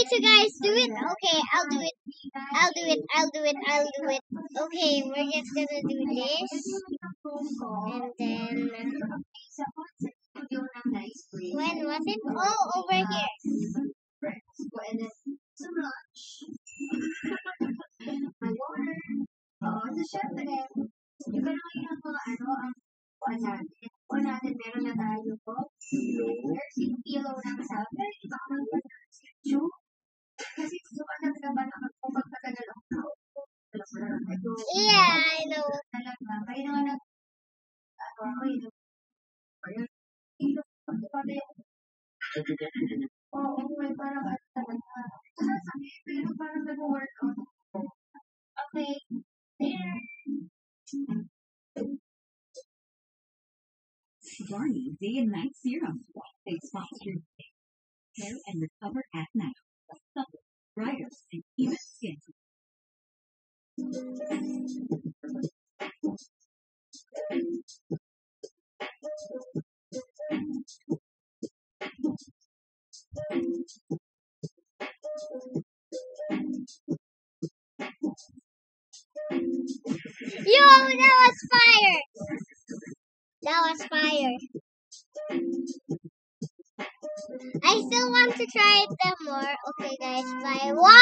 to guys do it. Okay, I'll do it. Okay, we're just gonna do this. And then when was it? Oh, over here. Yeah, I know. Garnier Day and Night Serum. They spot your hair and recover at night. Supple, brighter, and even skin. Yo, that was fire! That was fire. I still want to try it more. Okay, guys, bye. Wow!